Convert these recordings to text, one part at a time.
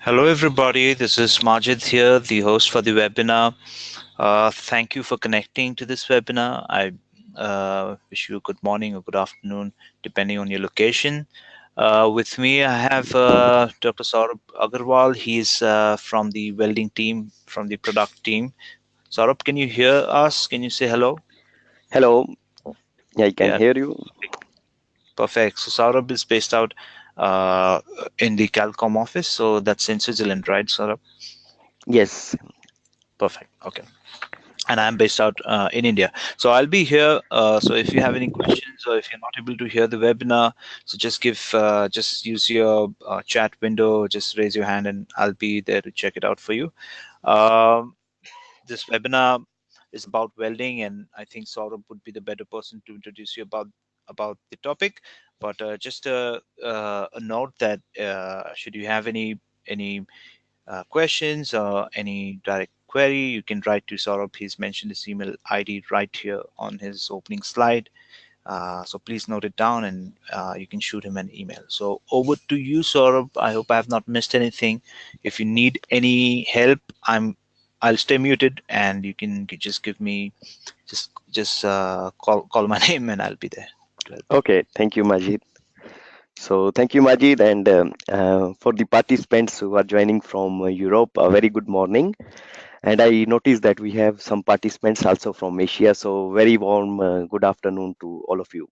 Hello, everybody. This is Majid here, the host for the webinar. Thank you for connecting to this webinar. I wish you a good morning or good afternoon, depending on your location. With me, I have Dr. Saurabh Agarwal. He's from the welding team, from the product team. Saurabh, can you hear us? Can you say hello? Hello, yeah, I can Yeah, hear you. perfect. So Saurabh is based out uh, in the Calcom office. So that's in Switzerland, right, Saurabh? Yes, Perfect. Okay. And I'm based out in India. So I'll be here. So if you have any questions or if you're not able to hear the webinar, so just use your chat window, just raise your hand, and I'll be there to check it out for you. Um, this webinar is about welding, and I think Saurabh would be the better person to introduce you about the topic. But just a note that should you have any questions or any direct query, you can write to Saurabh. He's mentioned his email ID right here on his opening slide. So please note it down and you can shoot him an email. So over to you, Saurabh. I hope I have not missed anything. If you need any help, I'll stay muted and you can just give me just call my name and I'll be there to help you. okay, thank you, Majid. So, thank you, Majid, and for the participants who are joining from Europe, a very good morning. And I noticed that we have some participants also from Asia, so very warm good afternoon to all of you.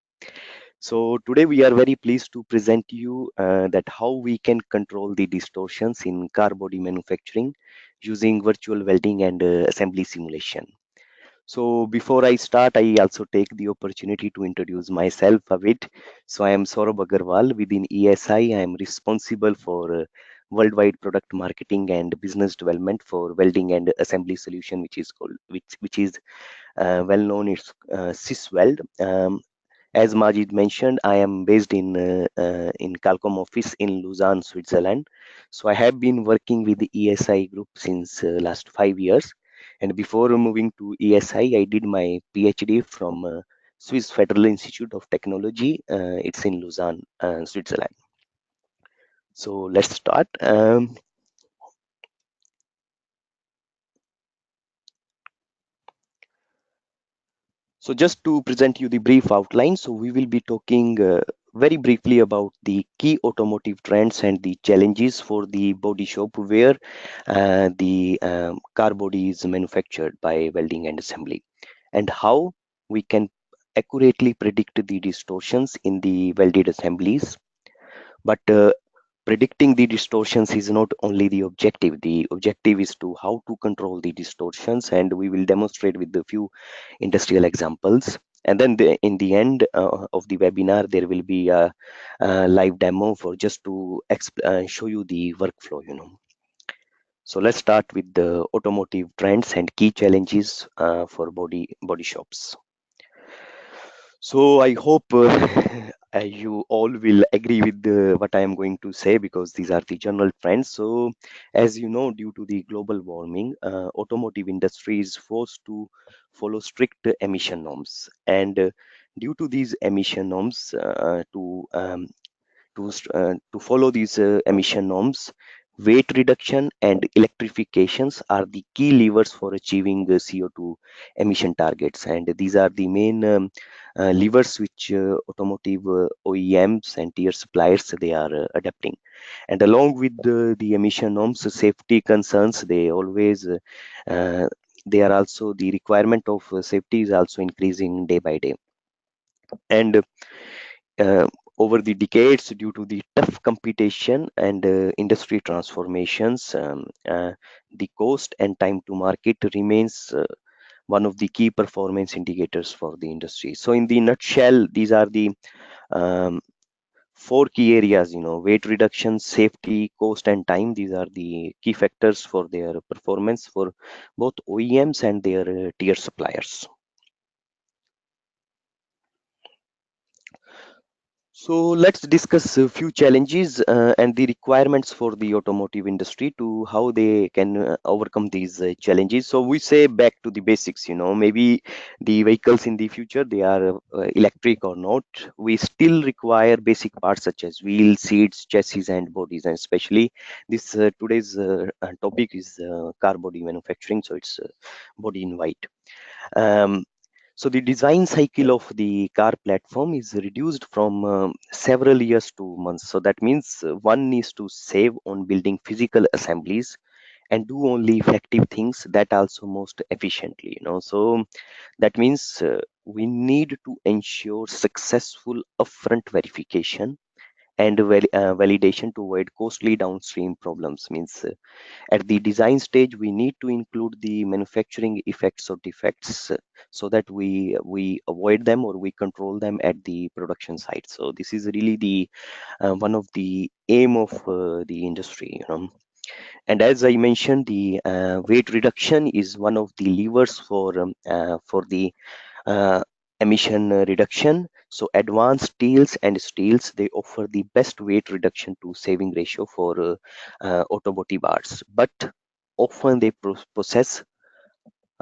So, today we are very pleased to present you that how we can control the distortions in car body manufacturing using virtual welding and assembly simulation. So before I start, I also take the opportunity to introduce myself a bit. So I am Saurabh Agarwal within ESI. I am responsible for worldwide product marketing and business development for welding and assembly solution, which is well known as SysWeld. As Majid mentioned, I am based in Calcom office in Lausanne, Switzerland. So I have been working with the ESI group since last 5 years. And before moving to ESI, I did my PhD from Swiss Federal Institute of Technology. It's in Lausanne, Switzerland. So let's start. So just to present you the brief outline, so we will be talking very briefly about the key automotive trends and the challenges for the body shop where the car body is manufactured by welding and assembly, and how we can accurately predict the distortions in the welded assemblies. But predicting the distortions is not only the objective. The objective is to how to control the distortions, and we will demonstrate with a few industrial examples. And then in the end of the webinar, there will be a live demo for just to show you the workflow. So let's start with the automotive trends and key challenges for body shops. So I hope you all will agree with what I am going to say, because these are the general trends. So as you know, due to the global warming, automotive industry is forced to follow strict emission norms. And due to these emission norms, to follow these emission norms, weight reduction and electrifications are the key levers for achieving the CO2 emission targets. And these are the main levers which automotive OEMs and tier suppliers they are adapting. And along with the emission norms, safety concerns, they are also the requirement of safety is also increasing day by day. And uh, over the decades, due to the tough competition and industry transformations, the cost and time to market remains one of the key performance indicators for the industry. So in the nutshell, these are the um, four key areas, weight reduction, safety, cost, and time. These are the key factors for their performance for both OEMs and their tier suppliers. So let's discuss a few challenges and the requirements for the automotive industry to how they can overcome these challenges. So we say back to the basics, maybe the vehicles in the future, they are electric or not. We still require basic parts such as wheels, seats, chassis and bodies. And especially this today's topic is car body manufacturing. So it's body in white. Um, so the design cycle of the car platform is reduced from several years to months. So that means one needs to save on building physical assemblies and do only effective things that also most efficiently. So that means we need to ensure successful upfront verification and validation to avoid costly downstream problems. Means at the design stage, we need to include the manufacturing effects or defects so that we avoid them or we control them at the production site. So this is really the one of the aim of the industry. And as I mentioned, the weight reduction is one of the levers for the uh, emission reduction. So advanced steels they offer the best weight reduction to saving ratio for automotive parts, but often they possess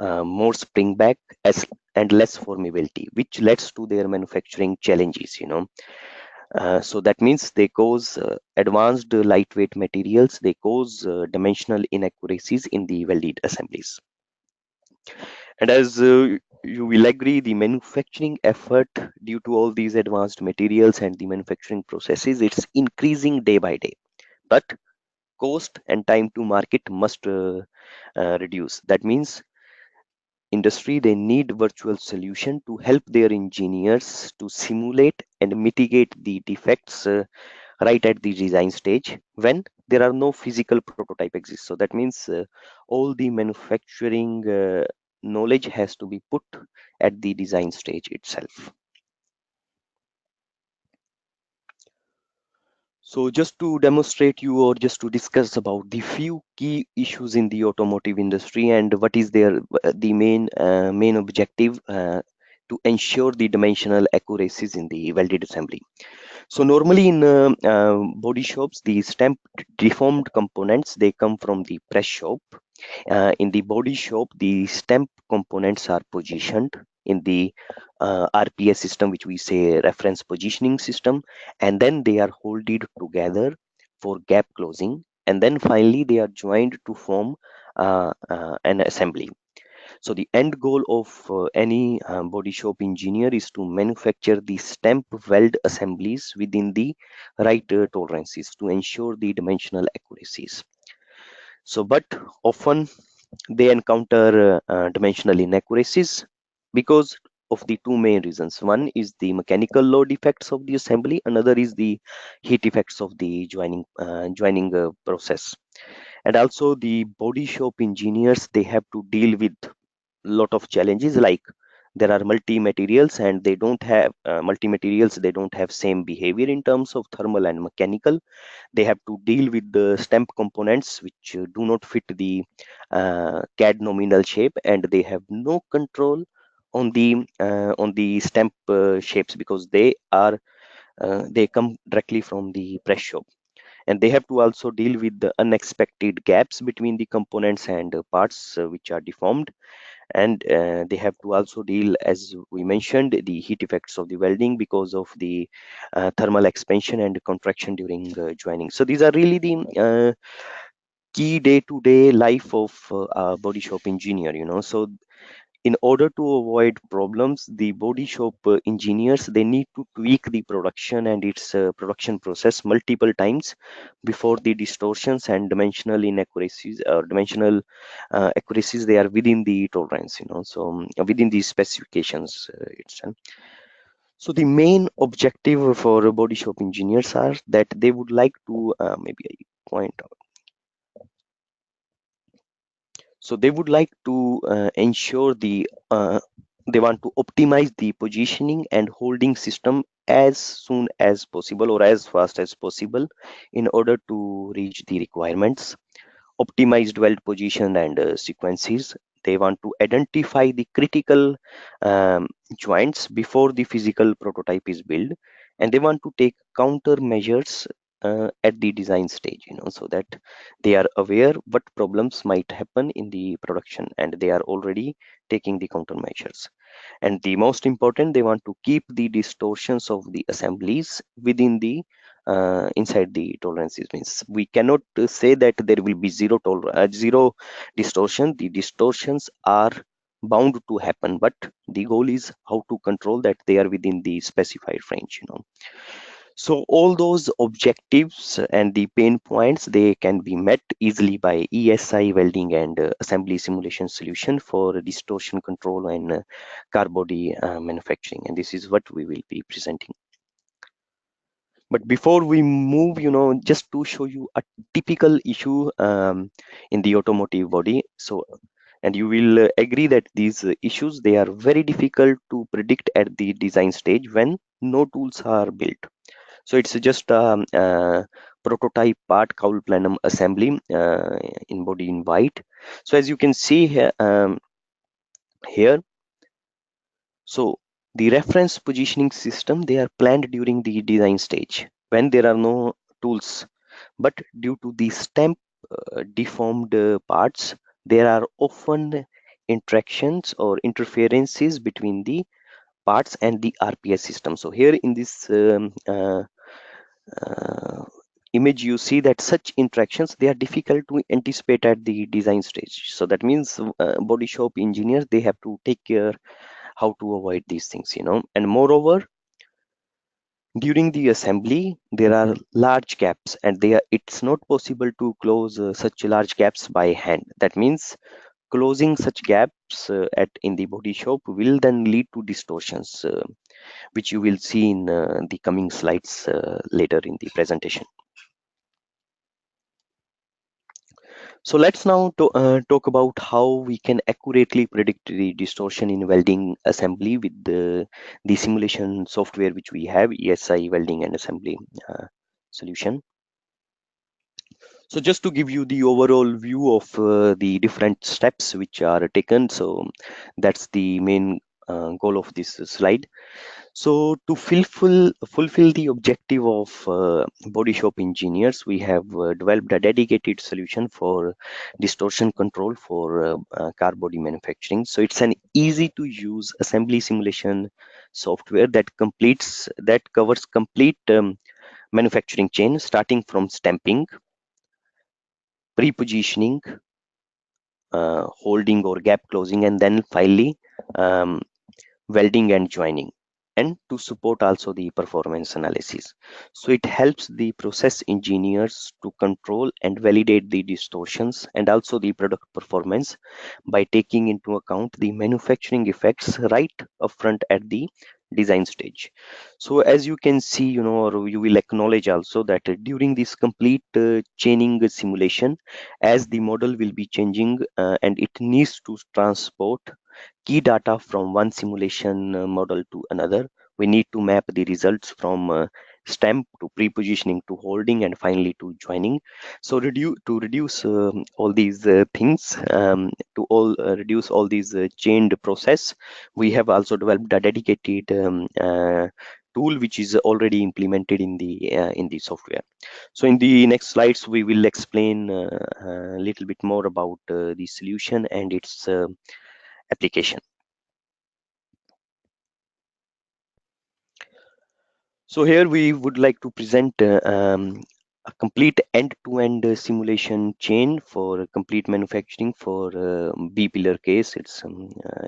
more spring back as and less formability, which leads to their manufacturing challenges. So that means they cause advanced lightweight materials, they cause dimensional inaccuracies in the welded assemblies. And as you will agree, the manufacturing effort due to all these advanced materials and the manufacturing processes, it's increasing day by day. But cost and time to market must reduce. That means industry they need virtual solution to help their engineers to simulate and mitigate the defects right at the design stage when there are no physical prototype exists. So that means all the manufacturing knowledge has to be put at the design stage itself. So just to demonstrate you or just to discuss about the few key issues in the automotive industry and what is their the main objective to ensure the dimensional accuracies in the welded assembly. So normally in body shops, the stamped deformed components they come from the press shop. In the body shop, the stamp components are positioned in the RPS system, which we say reference positioning system, and then they are holded together for gap closing, and then finally they are joined to form an assembly. So the end goal of any body shop engineer is to manufacture the stamp weld assemblies within the right tolerances to ensure the dimensional accuracies. So, but often they encounter dimensional inaccuracies because of the two main reasons. One is the mechanical load effects of the assembly, another is the heat effects of the joining process. And also the body shop engineers they have to deal with lot of challenges like there are multi materials and they don't have multi materials they don't have same behavior in terms of thermal and mechanical. They have to deal with the stamp components which do not fit the CAD nominal shape, and they have no control on the stamp shapes because they come directly from the press shop, and they have to also deal with the unexpected gaps between the components and parts which are deformed, and they have to also deal, as we mentioned, the heat effects of the welding because of the thermal expansion and contraction during joining. So these are really the key day-to-day life of a body shop engineer. So in order to avoid problems, the body shop engineers they need to tweak the production and its production process multiple times before the distortions and dimensional inaccuracies or dimensional accuracies they are within the tolerance. So within the specifications itself. So the main objective for body shop engineers are that they would like to maybe I point out. So they would like to ensure they want to optimize the positioning and holding system as soon as possible or as fast as possible in order to reach the requirements. Optimized weld position and sequences. They want to identify the critical um, joints before the physical prototype is built, and they want to take countermeasures at the design stage, so that they are aware what problems might happen in the production, and they are already taking the countermeasures. And the most important, they want to keep the distortions of the assemblies within the inside the tolerances. Means we cannot say that there will be zero distortion. The distortions are bound to happen, but the goal is how to control that they are within the specified range. So all those objectives and the pain points, they can be met easily by ESI welding and assembly simulation solution for distortion control and car body manufacturing. And this is what we will be presenting. But before we move, just to show you a typical issue in the automotive body. So, and you will agree that these issues, they are very difficult to predict at the design stage when no tools are built. So it's just a prototype part cowl plenum assembly in body in white. So as you can see here, so the reference positioning system, they are planned during the design stage when there are no tools. But due to the stamp deformed parts, there are often interactions or interferences between the parts and the RPS system. So here in this uh, image, you see that such interactions, they are difficult to anticipate at the design stage. So that means body shop engineers, they have to take care how to avoid these things. And moreover, during the assembly there are large gaps, and it's not possible to close such large gaps by hand. That means closing such gaps at in the body shop will then lead to distortions, which you will see in the coming slides later in the presentation. So let's now talk about how we can accurately predict the distortion in welding assembly with the simulation software which we have, ESI welding and assembly solution. So just to give you the overall view of the different steps which are taken, so that's the main goal of this slide. So to fulfill the objective of body shop engineers, we have developed a dedicated solution for distortion control for car body manufacturing. So it's an easy to use assembly simulation software that covers complete manufacturing chain, starting from stamping, pre-positioning, holding or gap closing, and then finally um, welding and joining, and to support also the performance analysis. So it helps the process engineers to control and validate the distortions and also the product performance by taking into account the manufacturing effects right upfront at the design stage. So as you can see, or you will acknowledge also that during this complete chaining simulation, as the model will be changing and it needs to transport key data from one simulation model to another, we need to map the results from stamp to pre-positioning to holding and finally to joining. So to reduce all these things, to all reduce all these chained process, we have also developed a dedicated tool which is already implemented in the software. So in the next slides we will explain a little bit more about the solution and its application. So here we would like to present a complete end-to-end simulation chain for complete manufacturing for B-pillar case. It's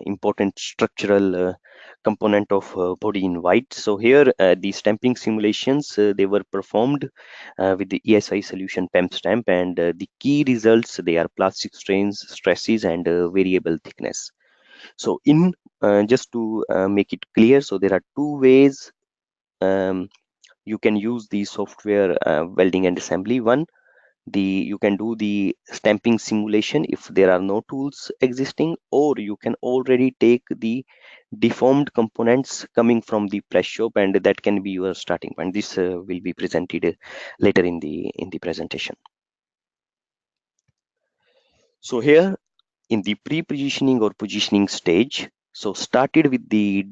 important structural component of body in white. So here the stamping simulations, they were performed with the ESI solution PEM stamp, and the key results, they are plastic strains, stresses, and variable thickness. So in just to make it clear, so there are two ways um, you can use the software welding and assembly. One, you can do the stamping simulation if there are no tools existing, or you can already take the deformed components coming from the press shop, and that can be your starting point. This will be presented later in the presentation. So here in the pre-positioning or positioning stage, so started with the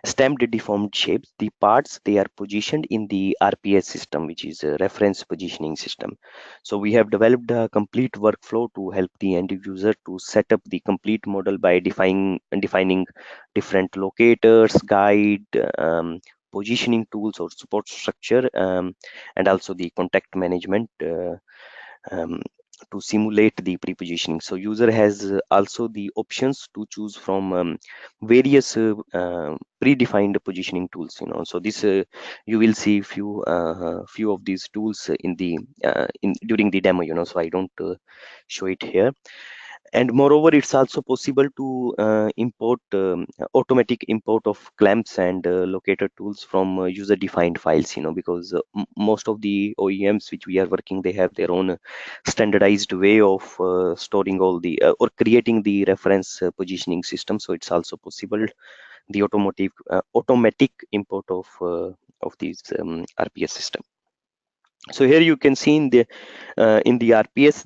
stamped deformed shapes, the parts they are positioned in the RPS system, which is a reference positioning system. So we have developed a complete workflow to help the end user to set up the complete model by defining different locators, guide, positioning tools or support structure, and also the contact management. Um, to simulate the pre-positioning. So user has also the options to choose from various predefined positioning tools. So this you will see few of these tools in the in during the demo. So I don't show it here. And moreover, it's also possible to import automatic import of clamps and locator tools from user defined files, because most of the OEMs which we are working, they have their own standardized way of storing all the or creating the reference positioning system. So it's also possible the automatic import of these RPS system. So here you can see in the RPS,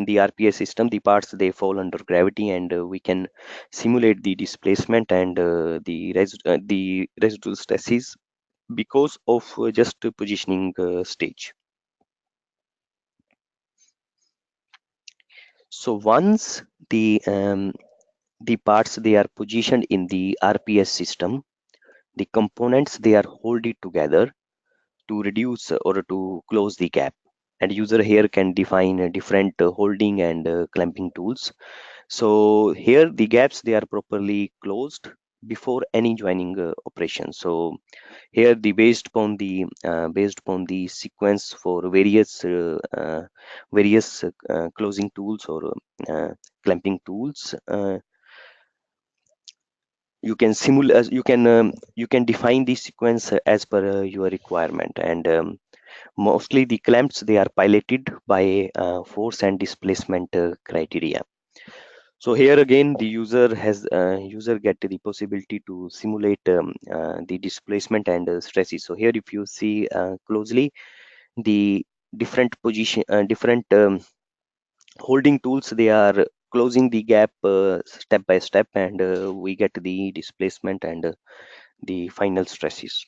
in the RPS system, the parts they fall under gravity, and we can simulate the displacement and the residual stresses because of just positioning stage. So once the parts they are positioned in the RPS system, the components they are holding together to reduce or to close the gap. And user here can define different holding and clamping tools. So here the gaps they are properly closed before any joining operation. So here the based upon the sequence for various closing tools or clamping tools, you can define the sequence as per your requirement. And mostly the clamps they are piloted by force and displacement criteria. So here again the user get the possibility to simulate the displacement and stresses. So here if you see closely, the different holding tools they are closing the gap step by step, and we get the displacement and the final stresses.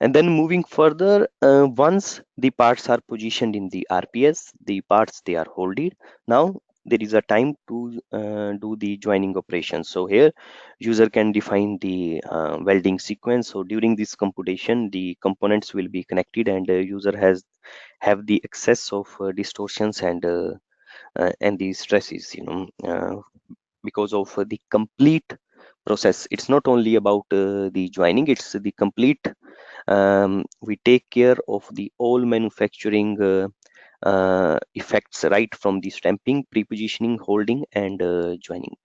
And then moving further, once the parts are positioned in the RPS, the parts they are holded. Now there is a time to do the joining operation. So here user can define the welding sequence. So during this computation, the components will be connected, and user has have the excess of distortions and the stresses, because of the complete process. It's not only about the joining, it's the complete. We take care of the all manufacturing effects, right from the stamping, pre-positioning, holding, and joining.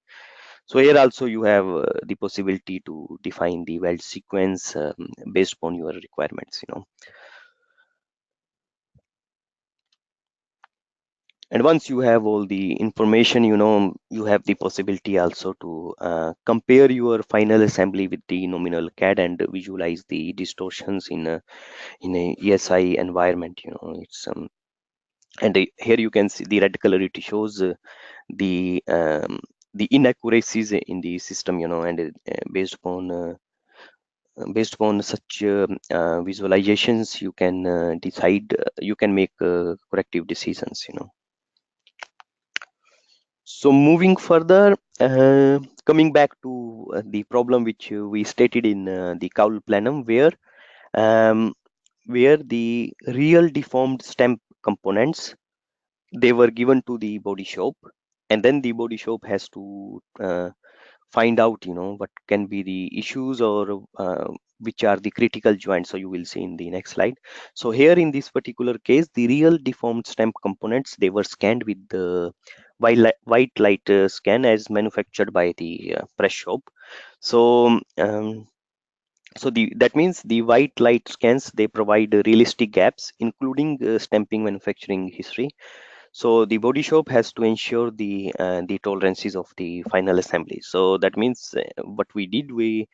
So here also you have the possibility to define the weld sequence based upon your requirements. And once you have all the information, you have the possibility also to compare your final assembly with the nominal CAD and visualize the distortions in a ESI environment. It's and here you can see the red color. It shows the the inaccuracies in the system, and based upon such visualizations, you can decide, you can make corrective decisions. So moving further, coming back to the problem which we stated in the cowl planum, um, where the real deformed stamp components they were given to the body shop, and then the body shop has to find out what can be the issues or which are the critical joints. So you will see in the next slide. So here in this particular case, the real deformed stamp components they were scanned with the white light scan as manufactured by the press shop. So that means the white light scans they provide realistic gaps including stamping manufacturing history. So the body shop has to ensure the tolerances of the final assembly. So that means what we did, we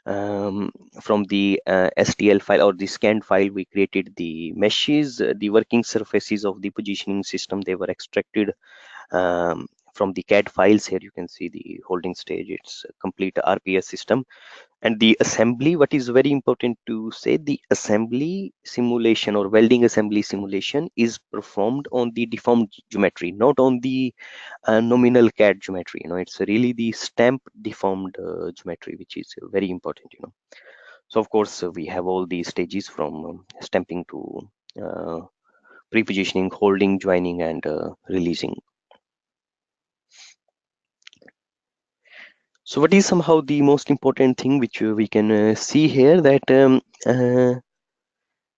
from the STL file or the scanned file, we created the meshes, the working surfaces of the positioning system. They were extracted from the CAD files. Here you can see the holding stage, it's a complete RPS system. And the assembly, what is very important to say, the assembly simulation or welding assembly simulation is performed on the deformed geometry, not on the nominal CAD geometry. It's really the stamp deformed geometry, which is very important. So of course we have all these stages from stamping to pre-positioning, holding, joining, and releasing. So what is somehow the most important thing which we can see here, that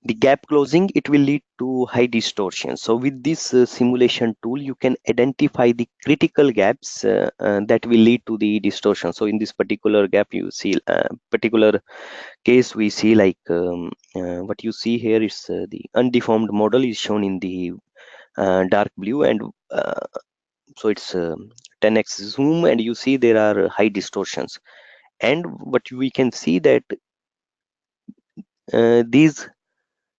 the gap closing, it will lead to high distortion. So with this simulation tool, you can identify the critical gaps that will lead to the distortion. So in this particular gap, you see particular case, we see like what you see here is the undeformed model is shown in the dark blue, and so it's 10x zoom, and you see there are high distortions. And what we can see that these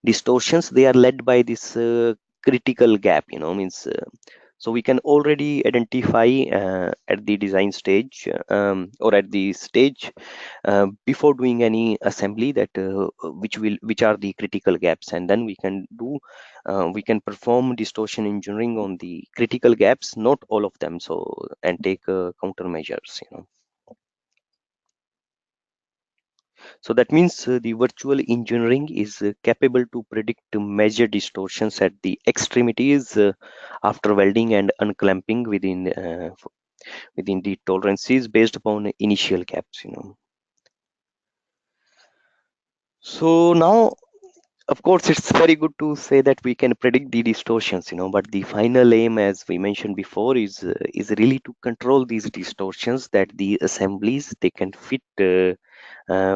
distortions, they are led by this critical gap, means so we can already identify at the design stage, or at the stage before doing any assembly, that which are the critical gaps, and then we can perform distortion engineering on the critical gaps, not all of them, so and take countermeasures. So that means the virtual engineering is capable to predict major distortions at the extremities after welding and unclamping within the tolerances based upon initial gaps. So now, of course, it's very good to say that we can predict the distortions, but the final aim, as we mentioned before, is really to control these distortions, that the assemblies, they can fit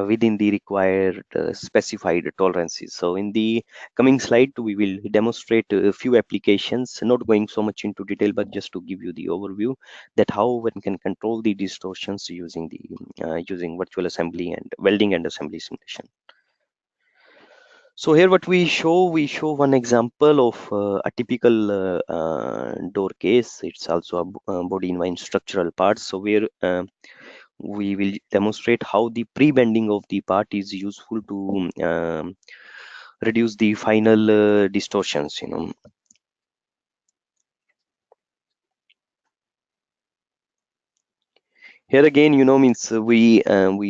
within the required specified tolerances. So in the coming slide, we will demonstrate a few applications, not going so much into detail, but just to give you the overview that how one can control the distortions using the using virtual assembly and welding and assembly simulation. So here what we show one example of a typical door case. It's also a body in one structural parts. So where we will demonstrate how the pre-bending of the part is useful to reduce the final distortions. Here again, means we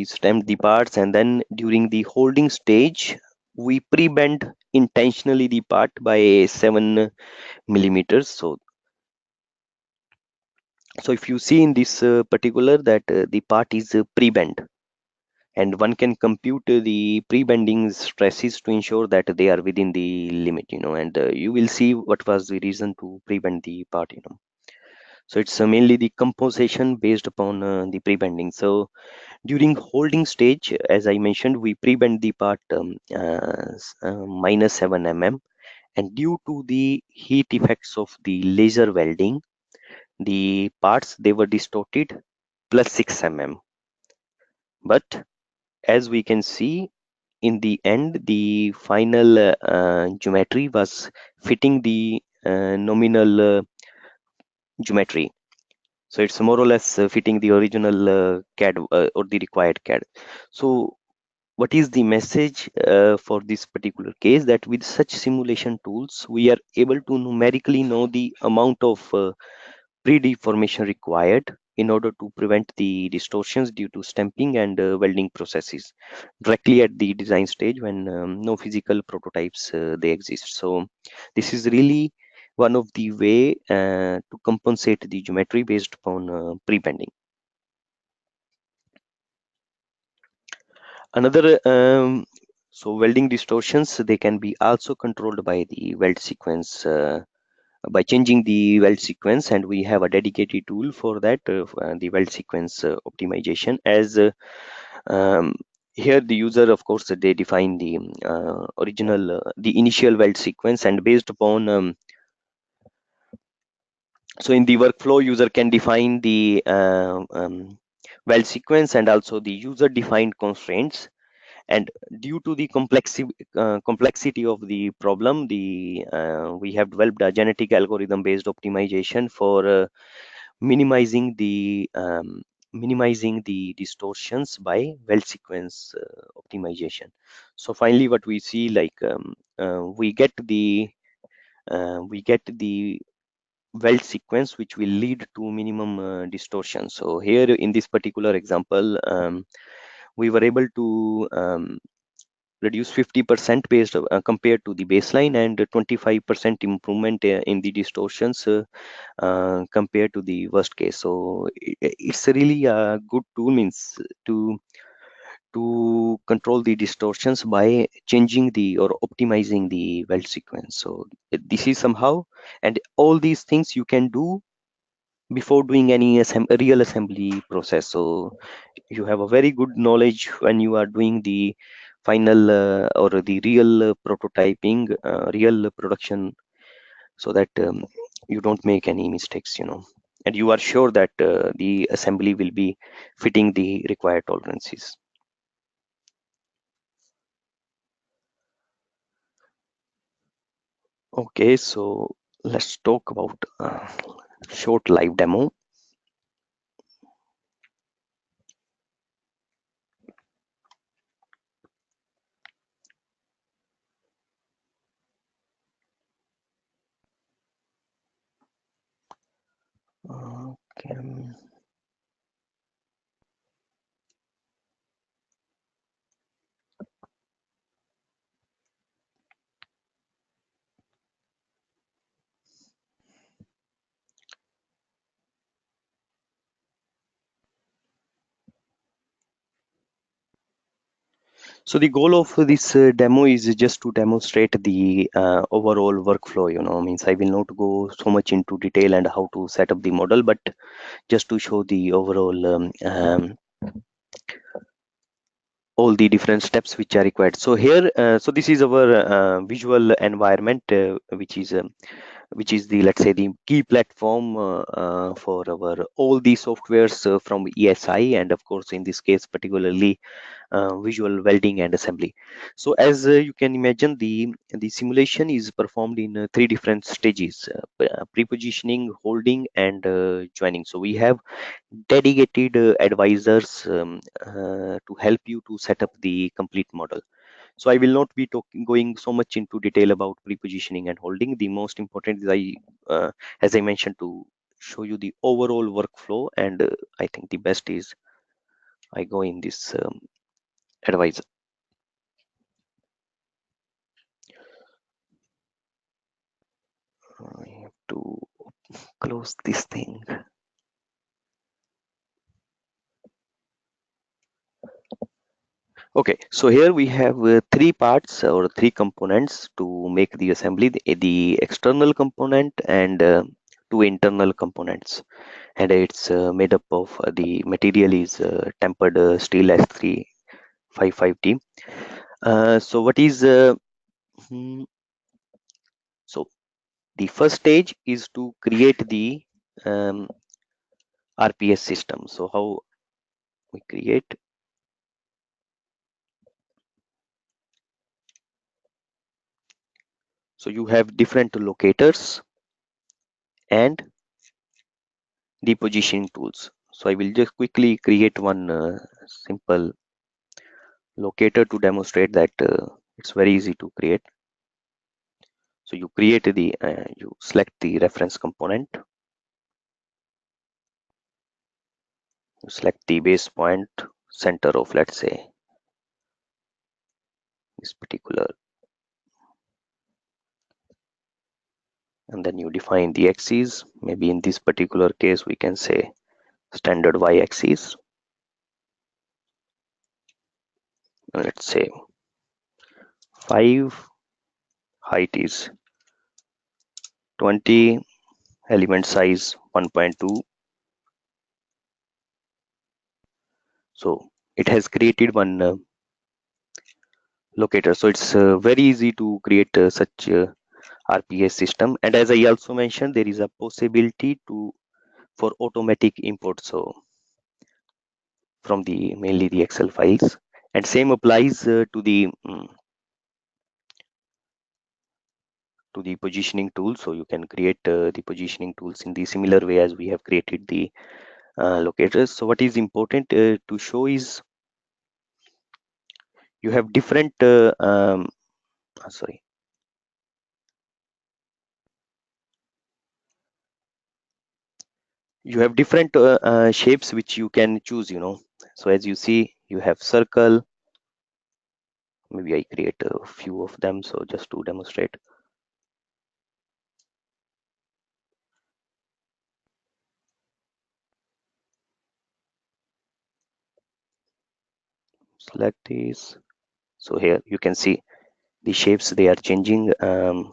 stamp the parts, and then during the holding stage, we pre-bend intentionally the part by 7 millimeters. So if you see in this particular, that the part is pre-bent, and one can compute the pre-bending stresses to ensure that they are within the limit, and you will see what was the reason to pre-bend the part. So it's mainly the compensation based upon the pre-bending. So during holding stage, as I mentioned, we pre-bend the part minus 7 mm, and due to the heat effects of the laser welding, the parts, they were distorted plus 6 mm. But as we can see, in the end, the final geometry was fitting the nominal geometry. So it's more or less fitting the original CAD or the required CAD. So what is the message for this particular case? That with such simulation tools, we are able to numerically know the amount of pre-deformation required in order to prevent the distortions due to stamping and welding processes directly at the design stage, when no physical prototypes they exist. So this is really one of the way to compensate the geometry based upon pre-bending. Another so welding distortions, they can be also controlled by the weld sequence, by changing the weld sequence, and we have a dedicated tool for that, the weld sequence optimization. As um, here the user, of course, they define the original the initial weld sequence, and based upon so in the workflow, user can define the weld sequence and also the user defined constraints. And due to the complexity of the problem, we have developed a genetic algorithm based optimization for minimizing the distortions by weld sequence optimization. So finally, what we see, like we get the weld sequence which will lead to minimum distortion. So here in this particular example, we were able to reduce 50% based compared to the baseline, and 25% improvement in the distortions compared to the worst case. So it's really a good tool, means to control the distortions by changing the or optimizing the weld sequence. So this is somehow, and all these things you can do before doing any real assembly process. So you have a very good knowledge when you are doing the final or the real prototyping, real production, so that you don't make any mistakes, and you are sure that the assembly will be fitting the required tolerances. Okay, so let's talk about short live demo. Okay. So the goal of this demo is just to demonstrate the overall workflow, means I will not go so much into detail and how to set up the model, but just to show the overall all the different steps which are required. So here, so this is our visual environment, which is the, let's say, the key platform for our all the softwares from ESI, and of course in this case particularly visual welding and assembly. So as you can imagine, the simulation is performed in three different stages: pre-positioning, holding, and joining. So we have dedicated advisors to help you to set up the complete model. So I will not be going so much into detail about pre-positioning and holding. The most important is as I mentioned, to show you the overall workflow, and I think the best is I go in this advisor. I have to close this thing. Okay, so here we have three parts or three components to make the assembly: the external component and two internal components, and it's made up of the material is tempered steel S355T. So what is so the first stage is to create the um, RPS system. So how we create? So you have different locators and the positioning tools. So I will just quickly create one simple locator to demonstrate that it's very easy to create. So you create you select the reference component, you select the base point center of, let's say, this particular, and then you define the axis. Maybe in this particular case we can say standard y axis, let's say 5, height is 20, element size 1.2. So it has created one locator. So it's very easy to create such RPS system. And as I also mentioned, there is a possibility for automatic import, so from the mainly the Excel files, and same applies to the to the positioning tool. So you can create the positioning tools in the similar way as we have created the locators. So what is important to show is you have different sorry, you have different shapes which you can choose, so as you see, you have circle. Maybe I create a few of them, so just to demonstrate. Select these. So here you can see the shapes, they are changing, and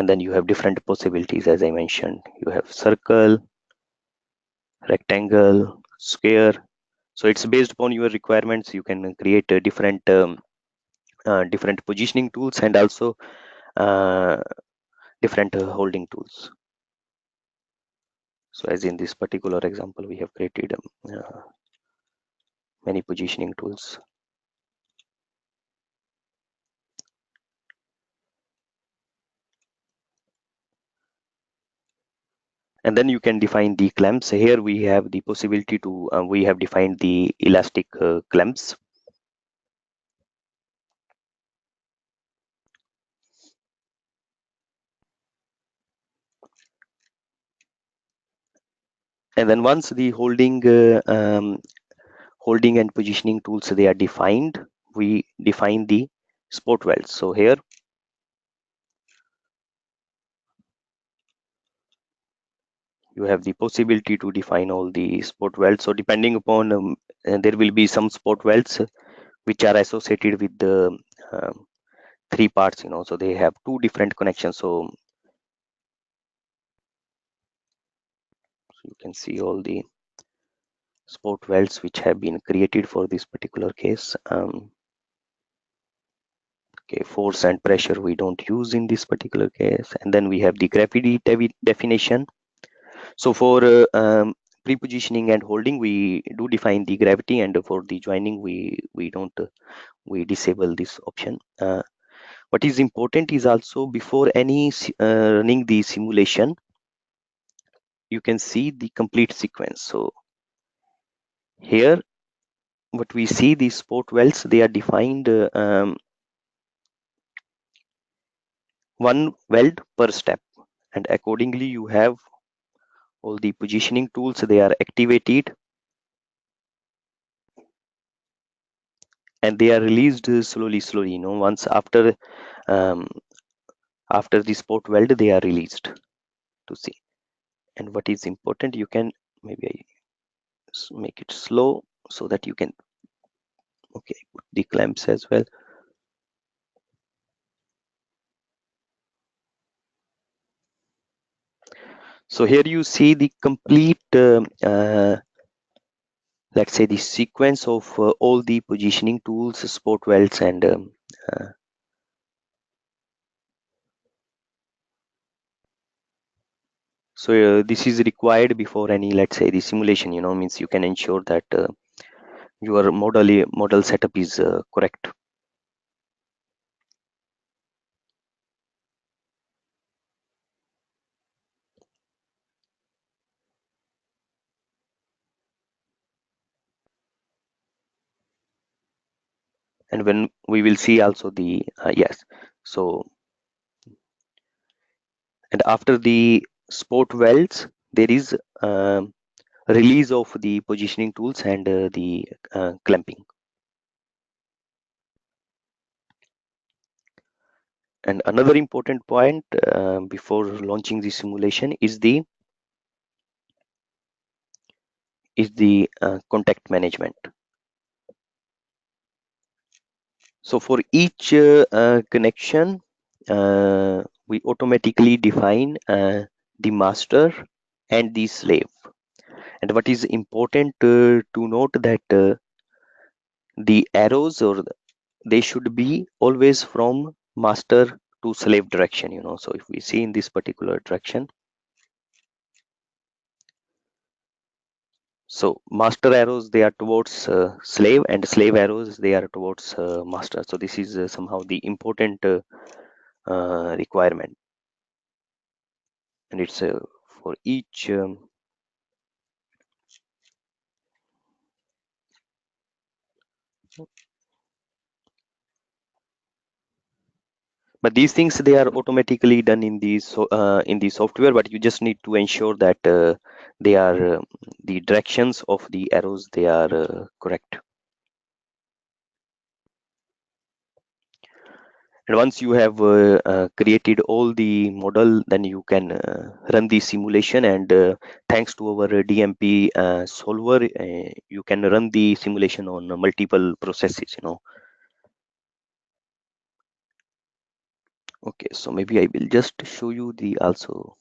then you have different possibilities. As I mentioned, you have circle, rectangle, square. So it's based upon your requirements. You can create different positioning tools, and also uh, different holding tools. So as in this particular example, we have created many positioning tools. And then you can define the clamps. Here we have the possibility to, we have defined the elastic clamps. And then once the holding and positioning tools, they are defined, we define the spot welds. So here you have the possibility to define all the spot welds. So depending upon, there will be some spot welds which are associated with the three parts, so they have two different connections. So you can see all the spot welds which have been created for this particular case. Okay, force and pressure we don't use in this particular case. And then we have the gravity definition. So for pre-positioning and holding, we do define the gravity, and for the joining, we don't we disable this option. What is important is also, before any running the simulation, you can see the complete sequence. So here, what we see, these spot welds, they are defined one weld per step, and accordingly you have all the positioning tools, they are activated, and they are released slowly, once um, after the spot weld, they are released to see. And what is important, you can, maybe I make it slow so that you can, okay, put the clamps as well. So here you see the complete let's say the sequence of all the positioning tools, spot welds, and uh, so this is required before any, let's say, the simulation, means you can ensure that your model setup is correct. And when we will see also the yes, so, and after the spot welds, there is release of the positioning tools and the clamping. And another important point before launching the simulation is the contact management. So for each connection, we automatically define the master and the slave. And what is important to note that the arrows, or they should be always from master to slave direction. So if we see in this particular direction, So master arrows, they are towards slave, and slave arrows, they are towards master. So this is somehow the important requirement, and it's for each. But these things, they are automatically done in the in the software, but you just need to ensure that they are the directions of the arrows, they are correct. And once you have created all the model, then you can run the simulation, and thanks to our DMP solver, you can run the simulation on multiple processes, you know. Okay, so maybe I will just show you the also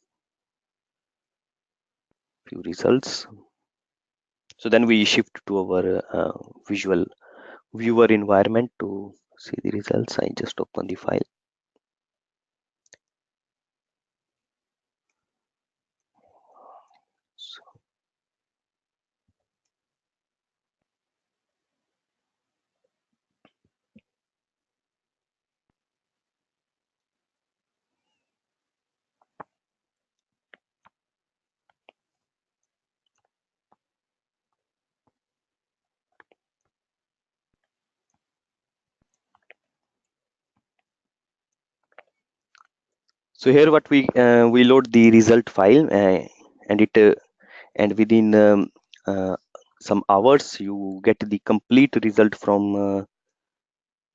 few results. So then we shift to our visual viewer environment to see the results. I just open the file. So here what we load the result file, and it and within uh, some hours you get the complete result from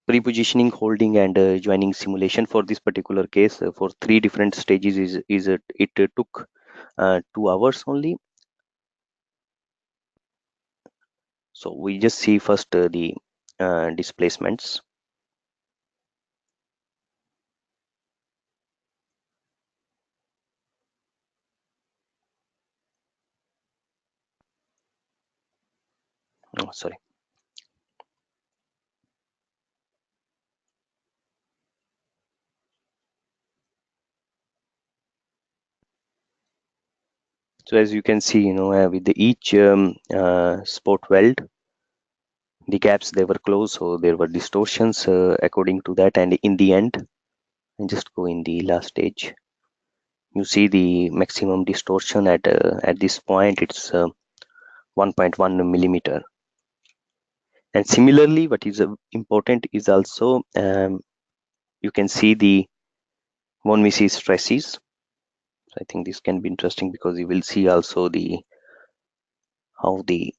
pre-positioning, holding, and joining simulation. For this particular case, for 3 different stages, it took 2 hours only. So we just see first the displacements. Oh, sorry. So as you can see, you know, with each spot weld, the gaps, they were closed, so there were distortions according to that. And in the end, and just go in the last stage, you see the maximum distortion at this point. It's 1.1 millimeter. And similarly, what is important is also you can see the von Mises stresses. I think this can be interesting because you will see also the how the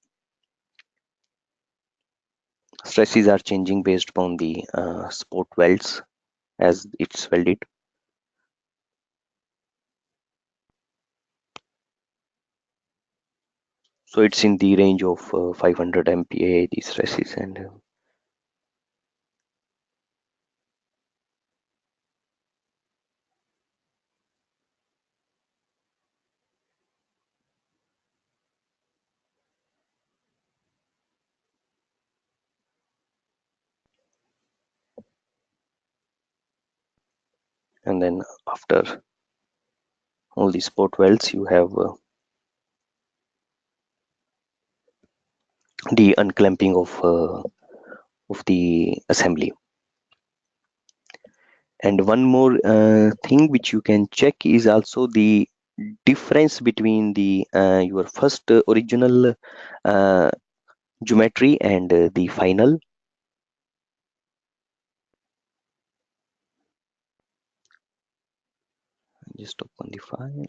stresses are changing based upon the spot welds as it's welded. So it's in the range of 500 MPa, these stresses. And then after all these spot welds, you have the unclamping of the assembly. And one more thing which you can check is also the difference between the your first original uh, geometry and the final. Just open the file.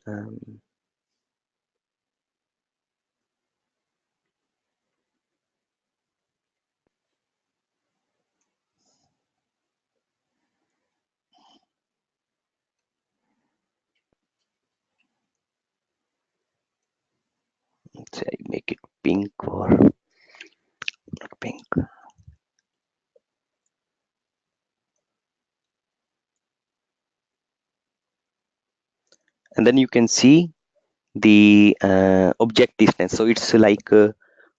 Let's say I make it pink or not pink. And then you can see the object distance. So it's like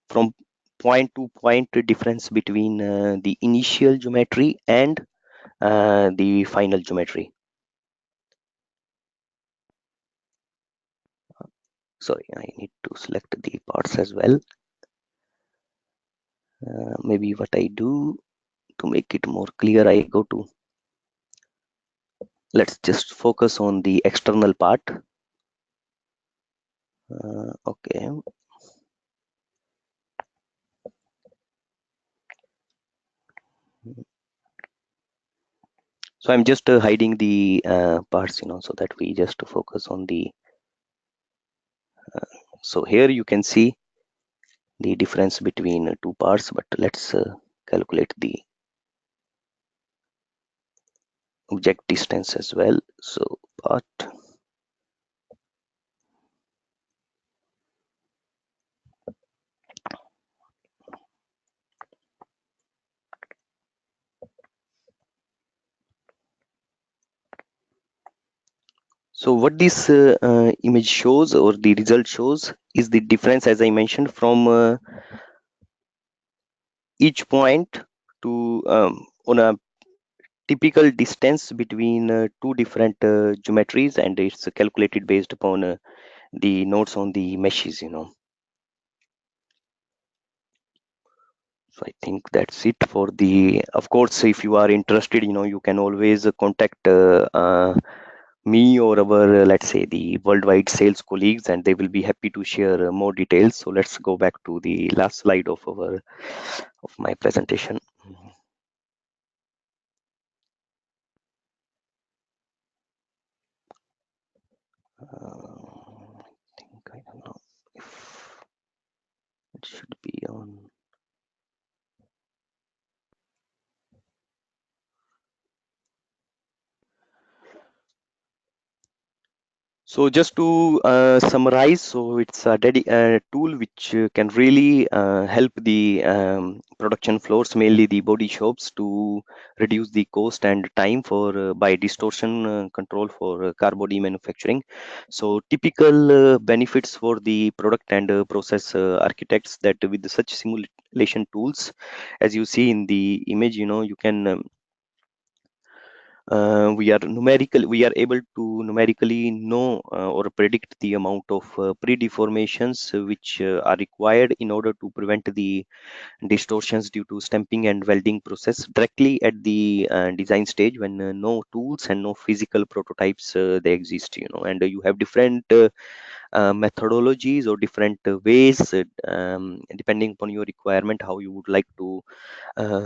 from point to point difference between the initial geometry and the final geometry. sorry, I need to select the parts as well. Maybe what I do to make it more clear, I go to, let's just focus on the external part. Okay. So I'm just hiding the parts, so that we just focus on the, so here you can see the difference between two parts, but let's calculate the object distance as well. So part, so what this image shows, or the result shows, is the difference, as I mentioned, from each point to on a typical distance between two different geometries, and it's calculated based upon the nodes on the meshes. So I think that's it for the, of course, if you are interested, you can always contact me or our, let's say, the worldwide sales colleagues, and they will be happy to share more details. So let's go back to the last slide of my presentation. I think, I don't know if it should be on. So just to summarize, so it's a tool which can really help the production floors, mainly the body shops, to reduce the cost and time for by distortion control for car body manufacturing. So typical benefits for the product and process architects, that with such simulation tools, as you see in the image, you can we are able to numerically know or predict the amount of pre-deformations which are required in order to prevent the distortions due to stamping and welding process directly at the design stage, when no tools and no physical prototypes they exist, and you have different methodologies or different ways, depending upon your requirement, how you would like to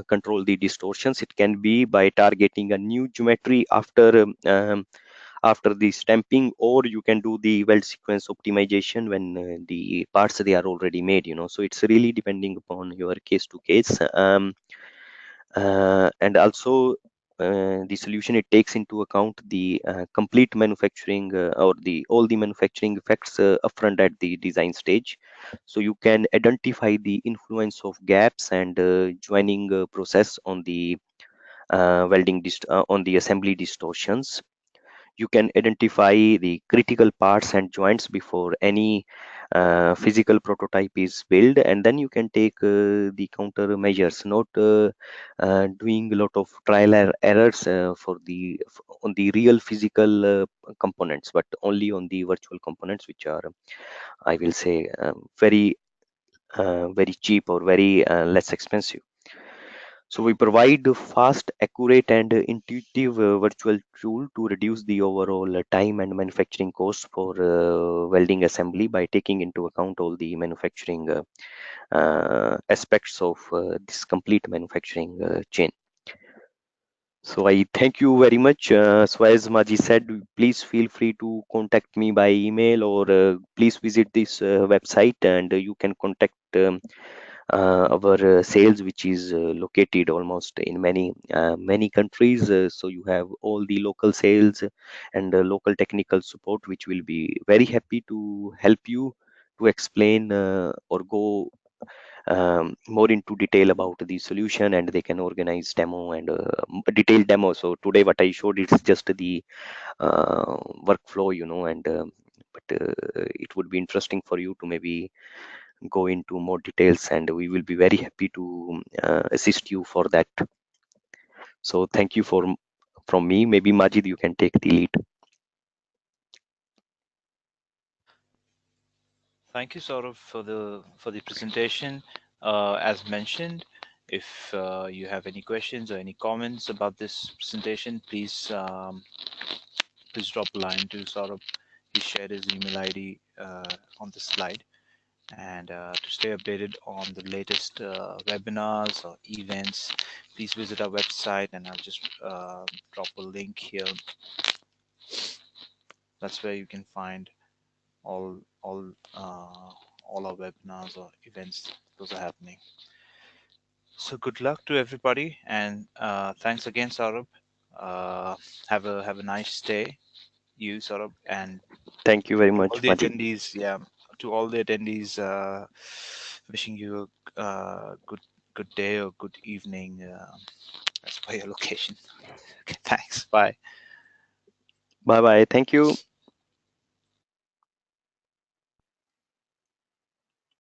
control the distortions. It can be by targeting a new geometry after the stamping, or you can do the weld sequence optimization when the parts they are already made. So it's really depending upon your case to case. And also the solution, it takes into account the complete manufacturing or the all the manufacturing effects upfront at the design stage, so you can identify the influence of gaps and joining process on the on the assembly distortions. You can identify the critical parts and joints before any physical prototype is built, and then you can take the counter measures, not doing a lot of trial errors on the real physical components, but only on the virtual components, which are, I will say, very cheap or very less expensive. So we provide a fast, accurate, and intuitive virtual tool to reduce the overall time and manufacturing costs for welding assembly by taking into account all the manufacturing aspects of this complete manufacturing chain. So I thank you very much. So as Maji said, please feel free to contact me by email, or please visit this website, and you can contact our sales, which is located almost in many countries. So you have all the local sales and local technical support, which will be very happy to help you to explain or go more into detail about the solution, and they can organize demo and detailed demo. So today what I showed, it's just the workflow, and but it would be interesting for you to maybe go into more details, and we will be very happy to assist you for that. So thank you from me. Maybe Majid, you can take the lead. Thank you, Saurabh, for the presentation. As mentioned, if you have any questions or any comments about this presentation, please drop a line to Saurabh. He shared his email ID on the slide. And to stay updated on the latest webinars or events, please visit our website, and I'll just drop a link here. That's where you can find all all uh, all our webinars or events. Those are happening. So good luck to everybody, and thanks again, Saurabh. Uh, have a nice day, you Saurabh, and Thank you very to all much, the Madi. attendees. Yeah, to all the attendees, wishing you a good day or good evening as per your location. Okay, thanks. Bye. Bye bye. Thank you.